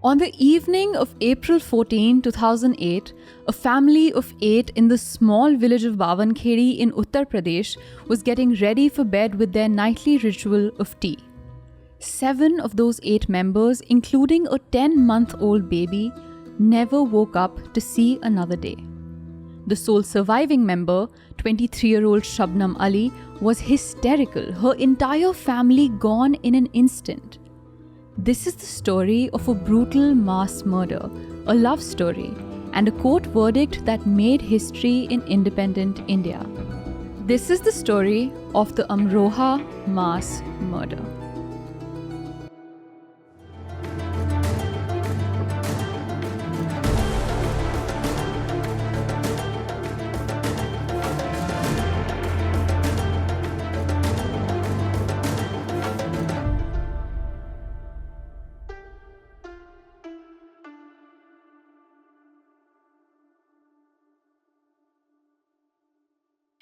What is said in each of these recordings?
On the evening of April 14, 2008, a family of 8 in the small village of Bawankheri in Uttar Pradesh was getting ready for bed with their nightly ritual of tea. 7 of those 8 members, including a 10-month-old baby, never woke up to see another day. The sole surviving member, 23-year-old Shabnam Ali, was hysterical, her entire family gone in an instant. This is the story of a brutal mass murder, a love story, and a court verdict that made history in independent India. This is the story of the Amroha mass murder.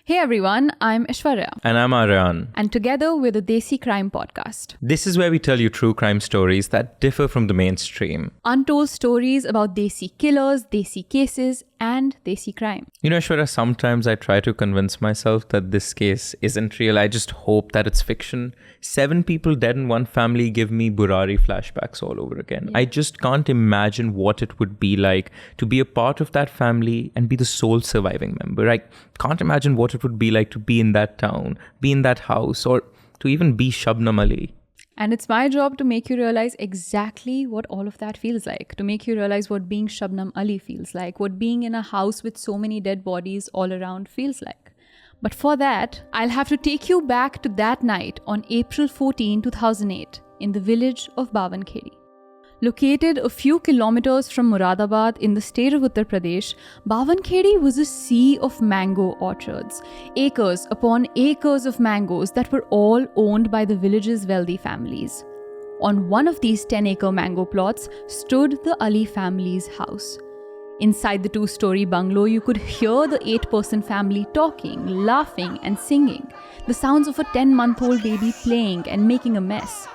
Hey everyone, I'm Aishwarya. And I'm Aryaan. And together we're the Desi Crime Podcast. This is where we tell you true crime stories that differ from the mainstream. Untold stories about Desi killers, Desi cases, and Desi crime. You know, Aishwarya, sometimes I try to convince myself that this case isn't real. I just hope that it's fiction. 7 people dead in one family give me Burari flashbacks all over again. I just can't imagine what it would be like to be a part of that family and be the sole surviving member. I can't imagine what it would be like to be in that town, be in that house, or to even be Shabnam Ali. And it's my job to make you realize exactly what all of that feels like, to make you realize what being Shabnam Ali feels like, what being in a house with so many dead bodies all around feels like. But for that, I'll have to take you back to that night on April 14, 2008, in the village of Bawankheri. Located a few kilometers from Moradabad in the state of Uttar Pradesh, Bawankheri was a sea of mango orchards, acres upon acres of mangoes that were all owned by the village's wealthy families. On one of these 10-acre mango plots stood the Ali family's house. Inside the 2-story bungalow, you could hear the 8-person family talking, laughing, and singing, the sounds of a 10-month-old baby playing and making a mess.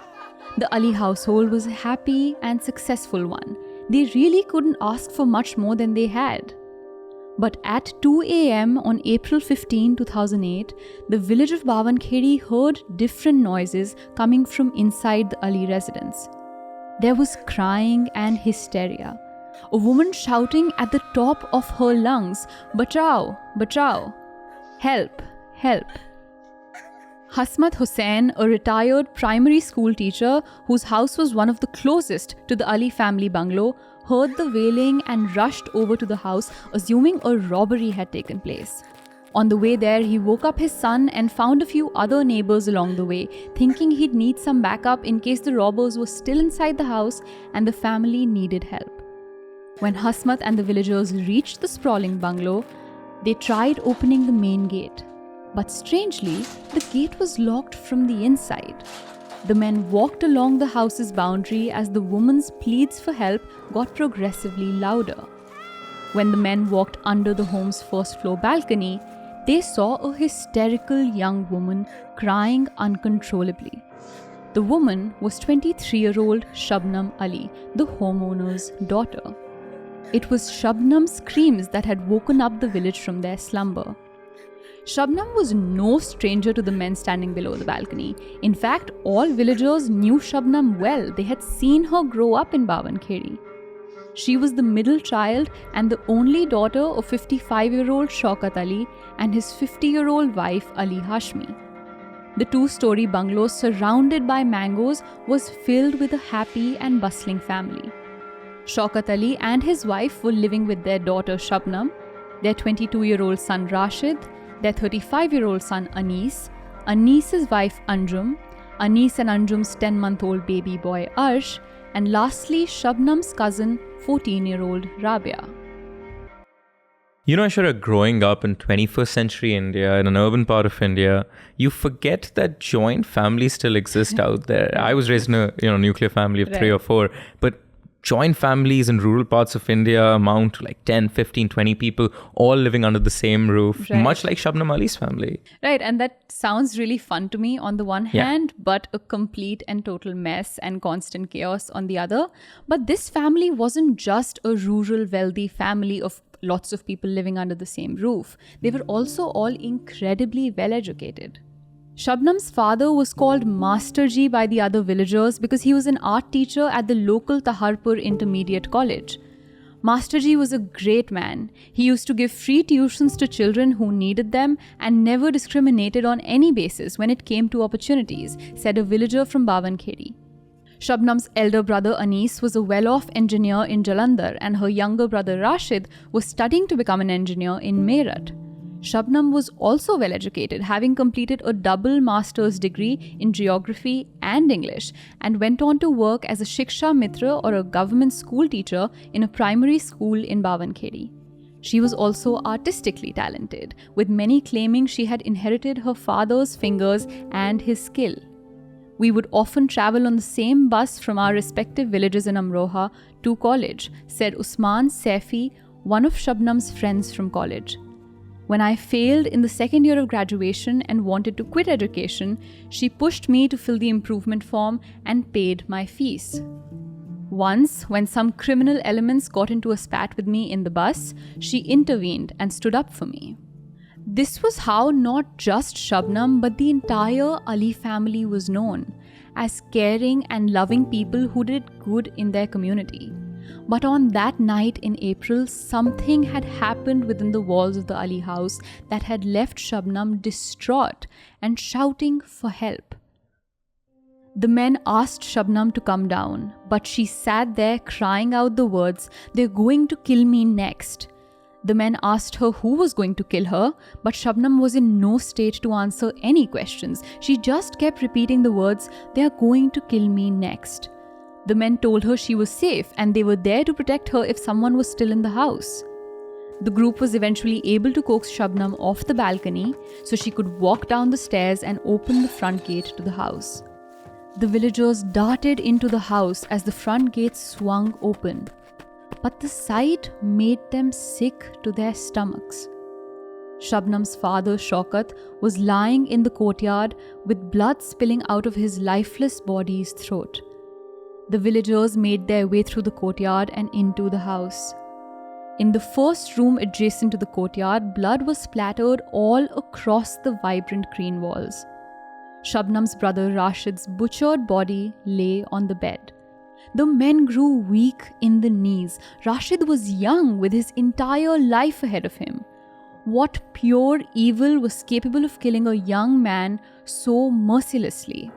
The Ali household was a happy and successful one. They really couldn't ask for much more than they had. But at 2 a.m. on April 15, 2008, the village of Bawankheri heard different noises coming from inside the Ali residence. There was crying and hysteria. A woman shouting at the top of her lungs, "Bachao! Bachao! Help! Help!" Hasmat Hussain, a retired primary school teacher whose house was one of the closest to the Ali family bungalow, heard the wailing and rushed over to the house, assuming a robbery had taken place. On the way there, he woke up his son and found a few other neighbors along the way, thinking he'd need some backup in case the robbers were still inside the house and the family needed help. When Hasmat and the villagers reached the sprawling bungalow, they tried opening the main gate. But strangely, the gate was locked from the inside. The men walked along the house's boundary as the woman's pleads for help got progressively louder. When the men walked under the home's first-floor balcony, they saw a hysterical young woman crying uncontrollably. The woman was 23-year-old Shabnam Ali, the homeowner's daughter. It was Shabnam's screams that had woken up the village from their slumber. Shabnam was no stranger to the men standing below the balcony. In fact, all villagers knew Shabnam well. They had seen her grow up in Bawankheri. She was the middle child and the only daughter of 55-year-old Shaukat Ali and his 50-year-old wife Ali Hashmi. The 2-story bungalow surrounded by mangoes was filled with a happy and bustling family. Shaukat Ali and his wife were living with their daughter Shabnam, their 22-year-old son Rashid, their 35-year-old son Anis, Anis's wife Anjum, Anis and Anjum's 10-month-old baby boy Arsh, and lastly Shabnam's cousin, 14-year-old Rabia. You know, Aishwarya, growing up in 21st century India, in an urban part of India, you forget that joint families still exist out there. I was raised in a nuclear family of 3 or 4, but joint families in rural parts of India amount to like 10, 15, 20 people all living under the same roof, much like Shabnam Ali's family. Right, and that sounds really fun to me on the one hand, but a complete and total mess and constant chaos on the other. But this family wasn't just a rural, wealthy family of lots of people living under the same roof. They were also all incredibly well educated. Shabnam's father was called Master Ji by the other villagers because he was an art teacher at the local Taharpur Intermediate College. Master Ji was a great man. He used to give free tuitions to children who needed them and never discriminated on any basis when it came to opportunities, said a villager from Bawankheri. Shabnam's elder brother Anis was a well-off engineer in Jalandhar and her younger brother Rashid was studying to become an engineer in Meerut. Shabnam was also well educated, having completed a double master's degree in geography and English, and went on to work as a Shiksha Mitra or a government school teacher in a primary school in Bawankheri. She was also artistically talented, with many claiming she had inherited her father's fingers and his skill. We would often travel on the same bus from our respective villages in Amroha to college, said Usman Saifi, one of Shabnam's friends from college. When I failed in the second year of graduation and wanted to quit education, she pushed me to fill the improvement form and paid my fees. Once, when some criminal elements got into a spat with me in the bus, she intervened and stood up for me. This was how not just Shabnam but the entire Ali family was known, as caring and loving people who did good in their community. But on that night in April, something had happened within the walls of the Ali house that had left Shabnam distraught and shouting for help. The men asked Shabnam to come down, but she sat there crying out the words, "They're going to kill me next." The men asked her who was going to kill her, but Shabnam was in no state to answer any questions. She just kept repeating the words, "They're going to kill me next." The men told her she was safe and they were there to protect her if someone was still in the house. The group was eventually able to coax Shabnam off the balcony so she could walk down the stairs and open the front gate to the house. The villagers darted into the house as the front gate swung open, but the sight made them sick to their stomachs. Shabnam's father, Shaukat, was lying in the courtyard with blood spilling out of his lifeless body's throat. The villagers made their way through the courtyard and into the house. In the first room adjacent to the courtyard, blood was splattered all across the vibrant green walls. Shabnam's brother Rashid's butchered body lay on the bed. The men grew weak in the knees. Rashid was young with his entire life ahead of him. What pure evil was capable of killing a young man so mercilessly?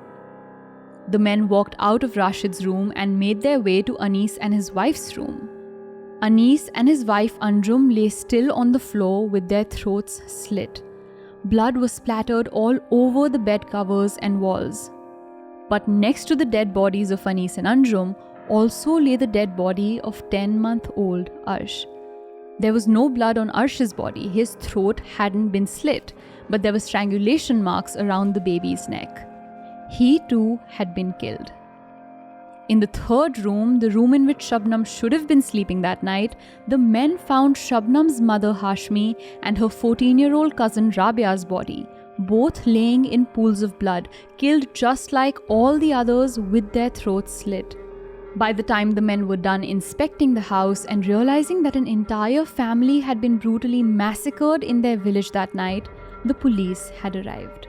The men walked out of Rashid's room and made their way to Anis and his wife's room. Anis and his wife Anjum lay still on the floor with their throats slit. Blood was splattered all over the bed covers and walls. But next to the dead bodies of Anis and Anjum also lay the dead body of 10-month-old Arsh. There was no blood on Arsh's body. His throat hadn't been slit, but there were strangulation marks around the baby's neck. He too had been killed. In the third room, the room in which Shabnam should have been sleeping that night, the men found Shabnam's mother Hashmi and her 14-year-old cousin Rabia's body, both laying in pools of blood, killed just like all the others with their throats slit. By the time the men were done inspecting the house and realizing that an entire family had been brutally massacred in their village that night, the police had arrived.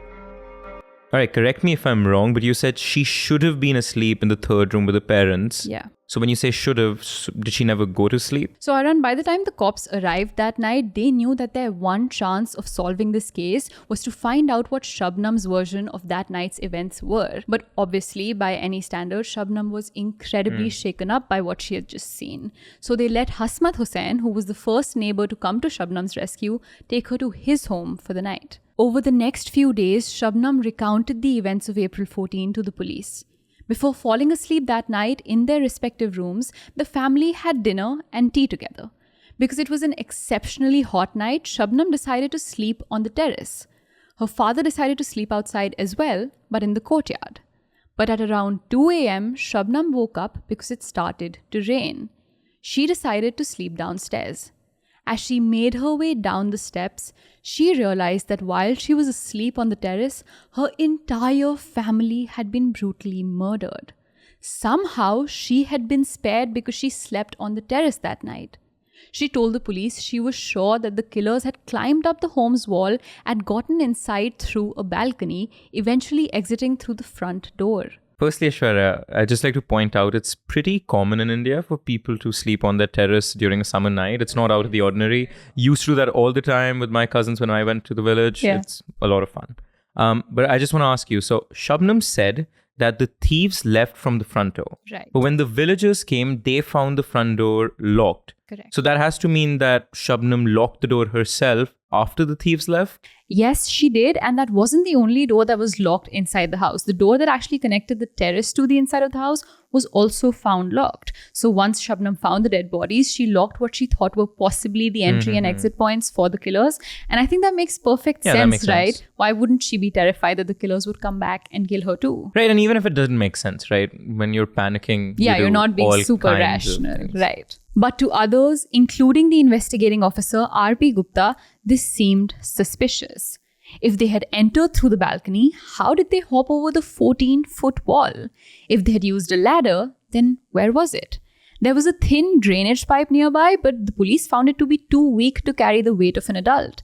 All right, correct me if I'm wrong, but you said she should have been asleep in the third room with the parents. Yeah. So when you say should have, did she never go to sleep? So Aryaan, by the time the cops arrived that night, they knew that their one chance of solving this case was to find out what Shabnam's version of that night's events were. But obviously, by any standard, Shabnam was incredibly shaken up by what she had just seen. So they let Hasmat Hussain, who was the first neighbor to come to Shabnam's rescue, take her to his home for the night. Over the next few days, Shabnam recounted the events of April 14 to the police. Before falling asleep that night in their respective rooms, the family had dinner and tea together. Because it was an exceptionally hot night, Shabnam decided to sleep on the terrace. Her father decided to sleep outside as well, but in the courtyard. But at around 2 a.m., Shabnam woke up because it started to rain. She decided to sleep downstairs. As she made her way down the steps, she realized that while she was asleep on the terrace, her entire family had been brutally murdered. Somehow, she had been spared because she slept on the terrace that night. She told the police she was sure that the killers had climbed up the home's wall and gotten inside through a balcony, eventually exiting through the front door. Firstly, Aishwarya, I'd just like to point out it's pretty common in India for people to sleep on their terrace during a summer night. It's not out of the ordinary. Used to do that all the time with my cousins when I went to the village. Yeah. It's a lot of fun. But I just want to ask you, so Shabnam said that the thieves left from the front door. Right. But when the villagers came, they found the front door locked. Correct. So that has to mean that Shabnam locked the door herself after the thieves left? Yes, she did. And that wasn't the only door that was locked inside the house. The door that actually connected the terrace to the inside of the house was also found locked. So once Shabnam found the dead bodies, she locked what she thought were possibly the entry and exit points for the killers. And I think that makes perfect that sense, makes right? sense. Why wouldn't she be terrified that the killers would come back and kill her too? Right, and even if it doesn't make sense, right? When you're panicking, Yeah, you you're do not being all super kinds of rational. things. Right. But to others, including the investigating officer R.P. Gupta, this seemed suspicious. If they had entered through the balcony, how did they hop over the 14-foot wall? If they had used a ladder, then where was it? There was a thin drainage pipe nearby, but the police found it to be too weak to carry the weight of an adult.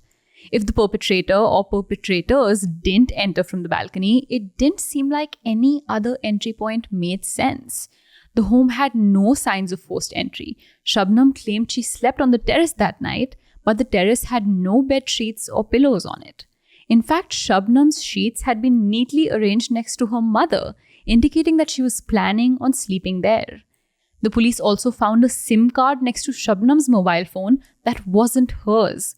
If the perpetrator or perpetrators didn't enter from the balcony, it didn't seem like any other entry point made sense. The home had no signs of forced entry. Shabnam claimed she slept on the terrace that night, but the terrace had no bed sheets or pillows on it. In fact, Shabnam's sheets had been neatly arranged next to her mother, indicating that she was planning on sleeping there. The police also found a SIM card next to Shabnam's mobile phone that wasn't hers.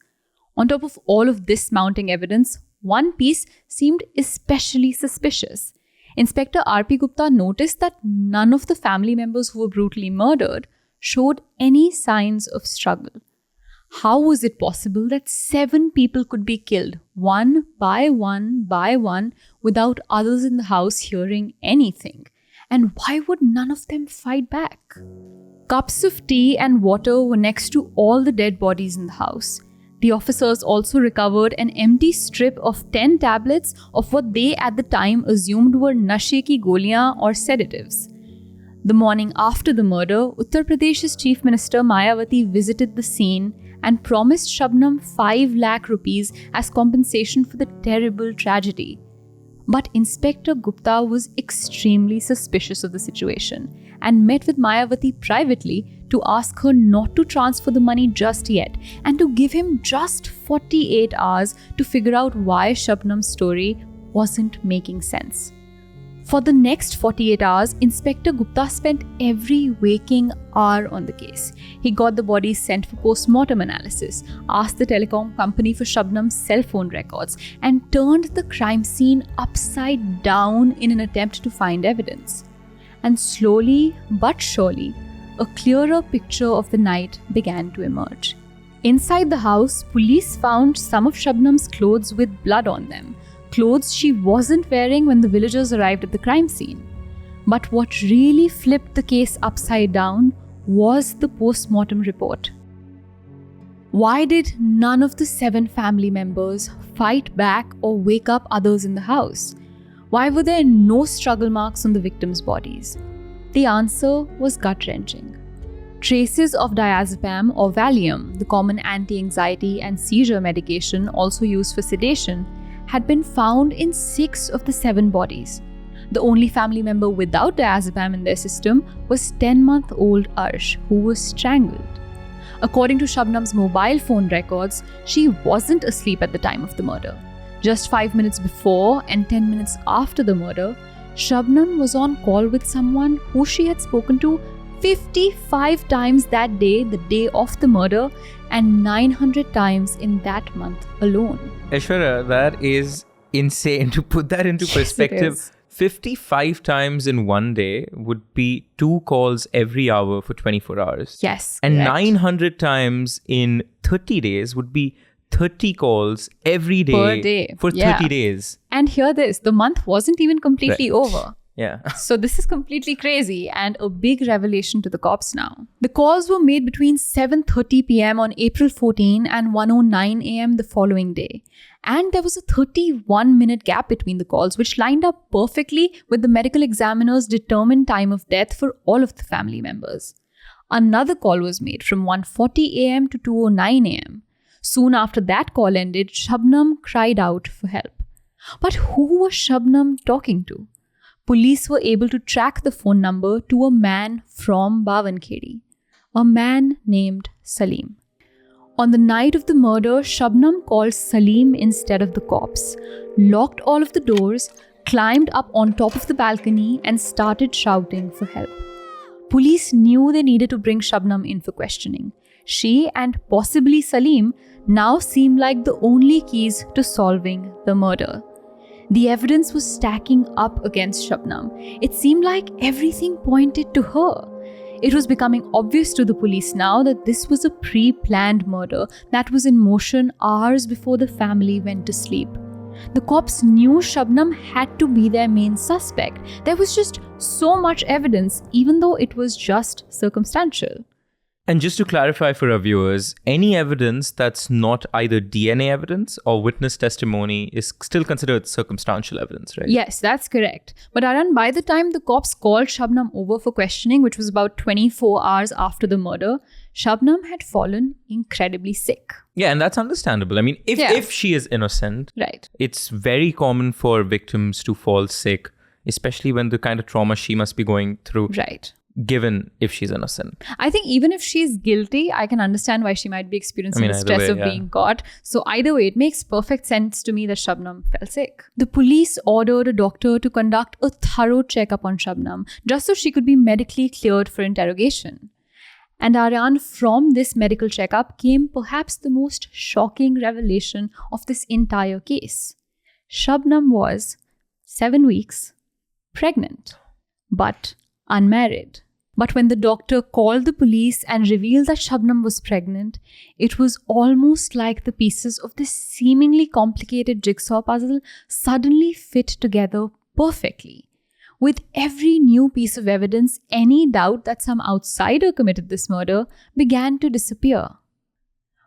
On top of all of this mounting evidence, one piece seemed especially suspicious. Inspector R.P. Gupta noticed that none of the family members who were brutally murdered showed any signs of struggle. How was it possible that 7 people could be killed, one by one, without others in the house hearing anything? And why would none of them fight back? Cups of tea and water were next to all the dead bodies in the house. The officers also recovered an empty strip of 10 tablets of what they at the time assumed were nashe ki goliyan or sedatives. The morning after the murder, Uttar Pradesh's Chief Minister Mayawati visited the scene and promised Shabnam 5 lakh rupees as compensation for the terrible tragedy. But Inspector Gupta was extremely suspicious of the situation and met with Mayawati privately to ask her not to transfer the money just yet and to give him just 48 hours to figure out why Shabnam's story wasn't making sense. For the next 48 hours, Inspector Gupta spent every waking hour on the case. He got the bodies sent for post-mortem analysis, asked the telecom company for Shabnam's cell phone records, and turned the crime scene upside down in an attempt to find evidence. And slowly but surely, a clearer picture of the night began to emerge. Inside the house, police found some of Shabnam's clothes with blood on them, clothes she wasn't wearing when the villagers arrived at the crime scene. But what really flipped the case upside down was the post-mortem report. Why did none of the 7 family members fight back or wake up others in the house? Why were there no struggle marks on the victims' bodies? The answer was gut-wrenching. Traces of diazepam or Valium, the common anti-anxiety and seizure medication also used for sedation, had been found in 6 of the 7 bodies. The only family member without diazepam in their system was 10-month-old Arsh, who was strangled. According to Shabnam's mobile phone records, she wasn't asleep at the time of the murder. Just 5 minutes before and 10 minutes after the murder, Shabnam was on call with someone who she had spoken to 55 times that day, the day of the murder, and 900 times in that month alone. Aishwarya, that is insane. To put that into perspective, Yes, 55 times in one day would be 2 calls every hour for 24 hours. Yes, And correct. 900 times in 30 days would be 30 calls every day Per day, for 30 yeah. days. And hear this, the month wasn't even completely over. Yeah. So this is completely crazy and a big revelation to the cops now. The calls were made between 7:30 p.m. on April 14 and 1:09 a.m. the following day. And there was a 31-minute gap between the calls, which lined up perfectly with the medical examiner's determined time of death for all of the family members. Another call was made from 1:40 a.m. to 2:09 a.m. Soon after that call ended, Shabnam cried out for help. But who was Shabnam talking to? Police were able to track the phone number to a man from Bawankheri, a man named Salim. On the night of the murder, Shabnam called Salim instead of the cops, locked all of the doors, climbed up on top of the balcony and started shouting for help. Police knew they needed to bring Shabnam in for questioning. She and possibly Salim now seemed like the only keys to solving the murder. The evidence was stacking up against Shabnam. It seemed like everything pointed to her. It was becoming obvious to the police now that this was a pre-planned murder that was in motion hours before the family went to sleep. The cops knew Shabnam had to be their main suspect. There was just so much evidence, even though it was just circumstantial. And just to clarify for our viewers, any evidence that's not either DNA evidence or witness testimony is still considered circumstantial evidence, right? Yes, that's correct. But Aryaan, by the time the cops called Shabnam over for questioning, which was about 24 hours after the murder, Shabnam had fallen incredibly sick. Yeah, and that's understandable. I mean, if she is innocent, right, it's very common for victims to fall sick, especially when the kind of trauma she must be going through. Right. Given if she's innocent. I think even if she's guilty, I can understand why she might be experiencing the stress of being caught. So either way, it makes perfect sense to me that Shabnam fell sick. The police ordered a doctor to conduct a thorough checkup on Shabnam, just so she could be medically cleared for interrogation. And Aryaan, from this medical checkup came perhaps the most shocking revelation of this entire case. Shabnam was 7 weeks pregnant, but unmarried. But when the doctor called the police and revealed that Shabnam was pregnant, it was almost like the pieces of this seemingly complicated jigsaw puzzle suddenly fit together perfectly. With every new piece of evidence, any doubt that some outsider committed this murder began to disappear.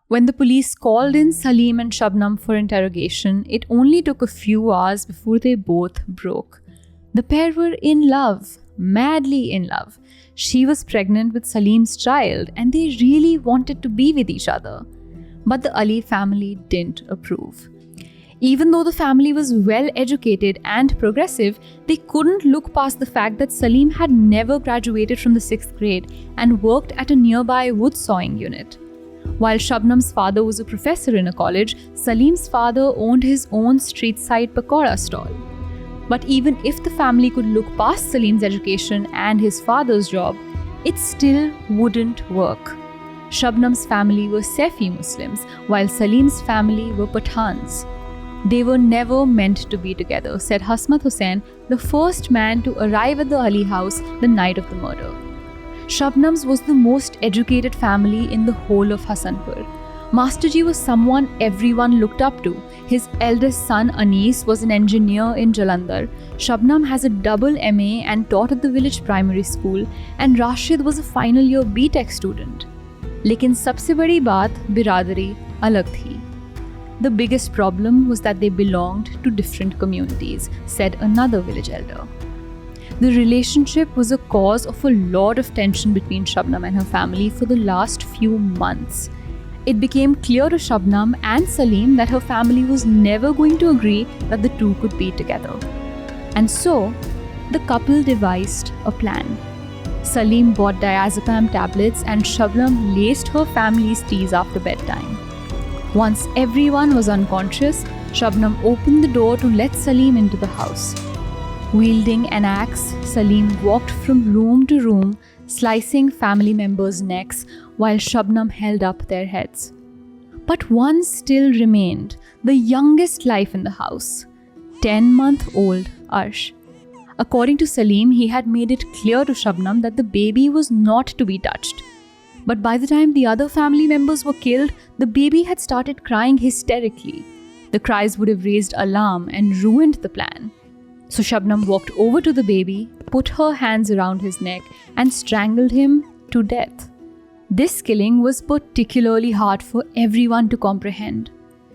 When the police called in Salim and Shabnam for interrogation, it only took a few hours before they both broke. The pair were in love. Madly in love. She was pregnant with Salim's child and they really wanted to be with each other. But the Ali family didn't approve. Even though the family was well educated and progressive, they couldn't look past the fact that Salim had never graduated from the 6th grade and worked at a nearby wood sawing unit. While Shabnam's father was a professor in a college, Salim's father owned his own street-side pakora stall. But even if the family could look past Salim's education and his father's job, it still wouldn't work. Shabnam's family were Safi Muslims, while Salim's family were Pathans. They were never meant to be together, said Hasmat Hussain, the first man to arrive at the Ali house the night of the murder. Shabnam's was the most educated family in the whole of Hasanpur. Masterji was someone everyone looked up to. His eldest son Anis was an engineer in Jalandhar. Shabnam has a double MA and taught at the village primary school, and Rashid was a final year BTech student. Lekin sabse badi baat biradari alag thi. The biggest problem was that they belonged to different communities, said another village elder. The relationship was a cause of a lot of tension between Shabnam and her family for the last few months. It became clear to Shabnam and Salim that her family was never going to agree that the two could be together. And so, the couple devised a plan. Salim bought diazepam tablets and Shabnam laced her family's teas after bedtime. Once everyone was unconscious, Shabnam opened the door to let Salim into the house. Wielding an axe, Salim walked from room to room, slicing family members' necks while Shabnam held up their heads. But one still remained, the youngest life in the house, 10-month-old Arsh. According to Salim, he had made it clear to Shabnam that the baby was not to be touched. But by the time the other family members were killed, the baby had started crying hysterically. The cries would have raised alarm and ruined the plan. So Shabnam walked over to the baby, put her hands around his neck, and strangled him to death. This killing was particularly hard for everyone to comprehend.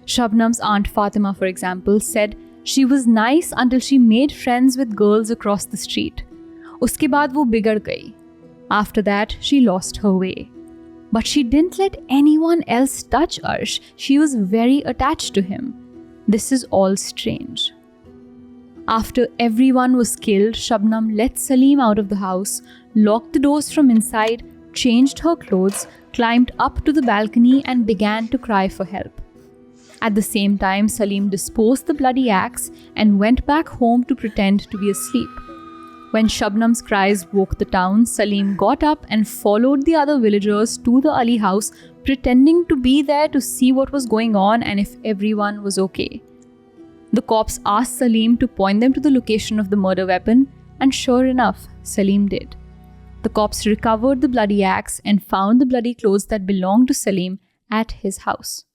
Shabnam's aunt Fatima, for example, said she was nice until she made friends with girls across the street. Uske baad wo bigad gayi. After that, she lost her way. But she didn't let anyone else touch Arsh. She was very attached to him. This is all strange. After everyone was killed, Shabnam let Salim out of the house, locked the doors from inside, changed her clothes, climbed up to the balcony and began to cry for help. At the same time, Salim disposed the bloody axe and went back home to pretend to be asleep. When Shabnam's cries woke the town, Salim got up and followed the other villagers to the Ali house, pretending to be there to see what was going on and if everyone was okay. The cops asked Salim to point them to the location of the murder weapon, and sure enough, Salim did. The cops recovered the bloody axe and found the bloody clothes that belonged to Salim at his house.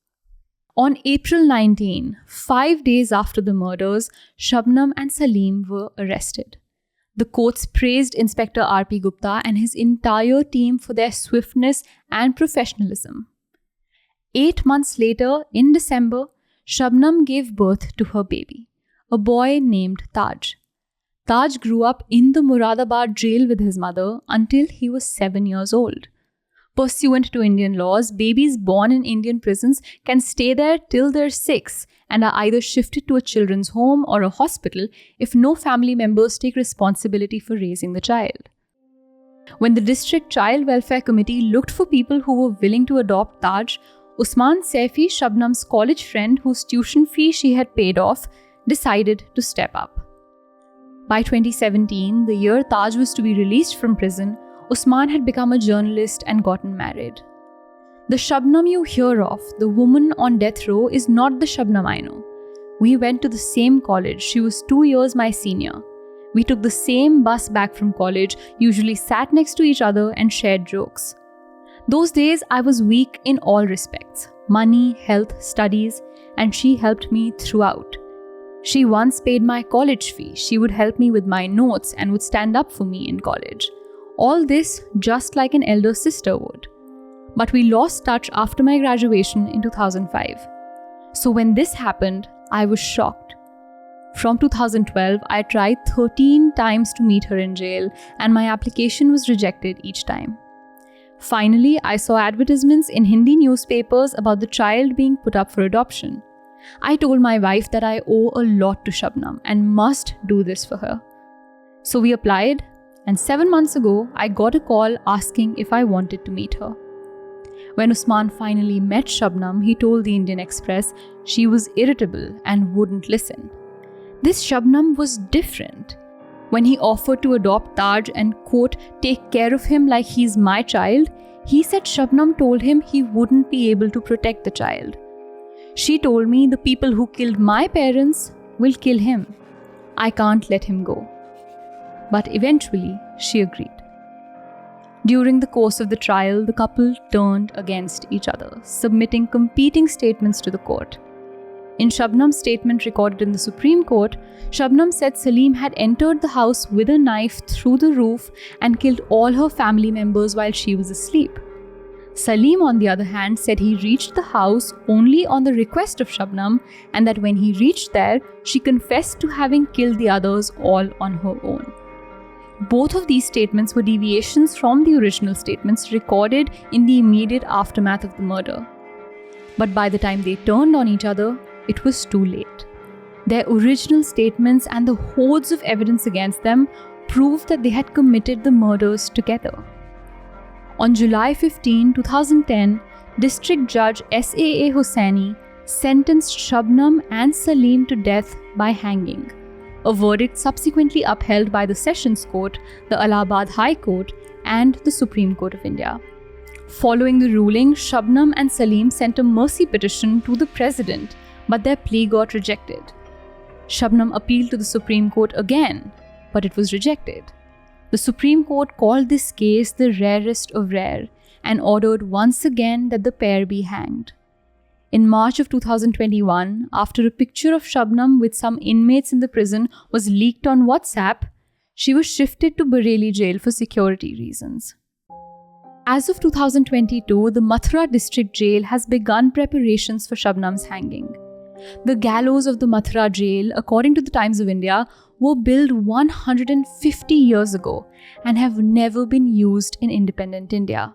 On April 19, 5 days after the murders, Shabnam and Salim were arrested. The courts praised Inspector R.P. Gupta and his entire team for their swiftness and professionalism. 8 months later, in December, Shabnam gave birth to her baby, a boy named Taj. Taj grew up in the Moradabad jail with his mother until he was 7 years old. Pursuant to Indian laws, babies born in Indian prisons can stay there till they're 6 and are either shifted to a children's home or a hospital if no family members take responsibility for raising the child. When the District Child Welfare Committee looked for people who were willing to adopt Taj, Usman Saifi, Shabnam's college friend whose tuition fee she had paid off, decided to step up. By 2017, the year Taj was to be released from prison, Usman had become a journalist and gotten married. The Shabnam you hear of, the woman on death row, is not the Shabnam I know. We went to the same college. She was 2 years my senior. We took the same bus back from college, usually sat next to each other and shared jokes. Those days, I was weak in all respects: money, health, studies, and she helped me throughout. She once paid my college fee. She would help me with my notes and would stand up for me in college. All this just like an elder sister would. But we lost touch after my graduation in 2005. So when this happened, I was shocked. From 2012, I tried 13 times to meet her in jail, and my application was rejected each time. Finally, I saw advertisements in Hindi newspapers about the child being put up for adoption. I told my wife that I owe a lot to Shabnam and must do this for her. So we applied, and 7 months ago, I got a call asking if I wanted to meet her. When Usman finally met Shabnam, he told the Indian Express she was irritable and wouldn't listen. This Shabnam was different. When he offered to adopt Taj and, quote, take care of him like he's my child, he said Shabnam told him he wouldn't be able to protect the child. She told me the people who killed my parents will kill him. I can't let him go. But eventually, she agreed. During the course of the trial, the couple turned against each other, submitting competing statements to the court. In Shabnam's statement recorded in the Supreme Court, Shabnam said Salim had entered the house with a knife through the roof and killed all her family members while she was asleep. Salim, on the other hand, said he reached the house only on the request of Shabnam and that when he reached there, she confessed to having killed the others all on her own. Both of these statements were deviations from the original statements recorded in the immediate aftermath of the murder. But by the time they turned on each other, it was too late. Their original statements and the hordes of evidence against them proved that they had committed the murders together. On July 15, 2010, District Judge S.A.A. Hossaini sentenced Shabnam and Salim to death by hanging, a verdict subsequently upheld by the Sessions Court, the Allahabad High Court, and the Supreme Court of India. Following the ruling, Shabnam and Salim sent a mercy petition to the President, but their plea got rejected. Shabnam appealed to the Supreme Court again, but it was rejected. The Supreme Court called this case the rarest of rare and ordered once again that the pair be hanged. In March of 2021, after a picture of Shabnam with some inmates in the prison was leaked on WhatsApp, she was shifted to Bareilly jail for security reasons. As of 2022, the Mathura district jail has begun preparations for Shabnam's hanging. The gallows of the Mathura jail, according to the Times of India, were built 150 years ago and have never been used in independent India.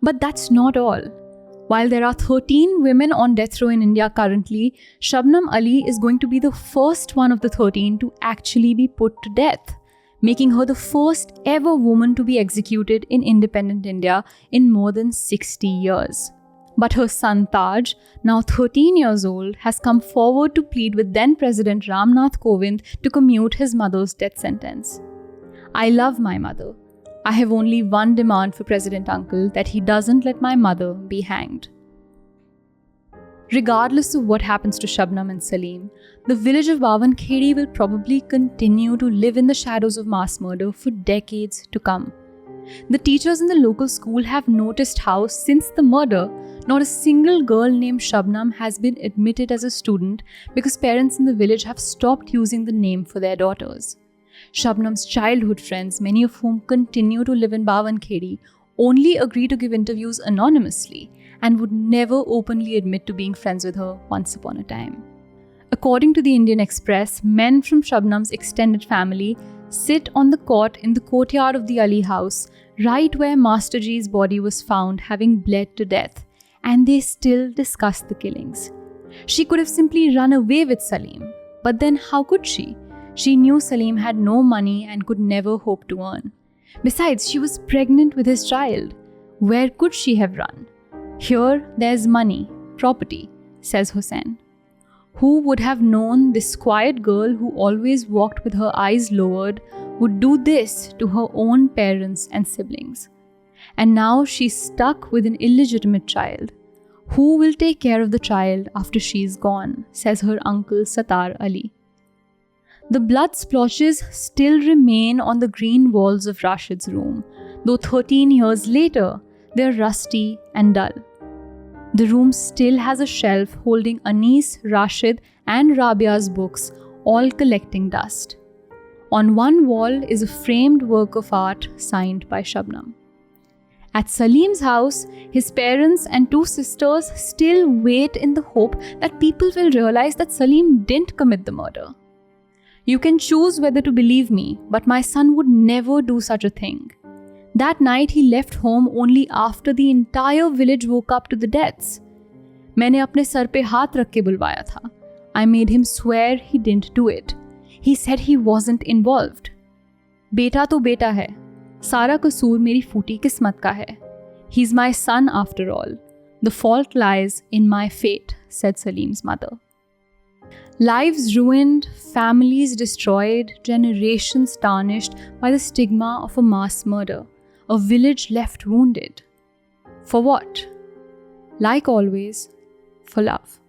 But that's not all. While there are 13 women on death row in India currently, Shabnam Ali is going to be the first one of the 13 to actually be put to death, making her the first ever woman to be executed in independent India in more than 60 years. But her son Taj, now 13 years old, has come forward to plead with then President Ramnath Kovind to commute his mother's death sentence. I love my mother. I have only one demand for President Uncle, that he doesn't let my mother be hanged. Regardless of what happens to Shabnam and Salim, the village of Bawankheri will probably continue to live in the shadows of mass murder for decades to come. The teachers in the local school have noticed how, since the murder, not a single girl named Shabnam has been admitted as a student because parents in the village have stopped using the name for their daughters. Shabnam's childhood friends, many of whom continue to live in Bawankheri, only agree to give interviews anonymously and would never openly admit to being friends with her once upon a time. According to the Indian Express, men from Shabnam's extended family sit on the cot in the courtyard of the Ali house, right where Master Ji's body was found having bled to death, and they still discuss the killings. She could have simply run away with Salim, but then how could she? She knew Salim had no money and could never hope to earn. Besides, she was pregnant with his child. Where could she have run? Here, there's money, property, says Hussain. Who would have known this quiet girl who always walked with her eyes lowered would do this to her own parents and siblings? And now she's stuck with an illegitimate child. Who will take care of the child after she's gone, says her uncle Sattar Ali. The blood splotches still remain on the green walls of Rashid's room, though 13 years later, they're rusty and dull. The room still has a shelf holding Anis, Rashid and Rabia's books, all collecting dust. On one wall is a framed work of art signed by Shabnam. At Salim's house, his parents and two sisters still wait in the hope that people will realize that Salim didn't commit the murder. You can choose whether to believe me, but my son would never do such a thing. That night he left home only after the entire village woke up to the deaths. मैंने अपने sir पे हाथ रख के बुलवाया था. I made him swear he didn't do it. He said he wasn't involved. बेटा तो बेटा है. सारा कसूर मेरी फूटी किस्मत का है. He's my son after all. The fault lies in my fate, said Salim's mother. Lives ruined, families destroyed, generations tarnished by the stigma of a mass murder, a village left wounded. For what? Like always, for love.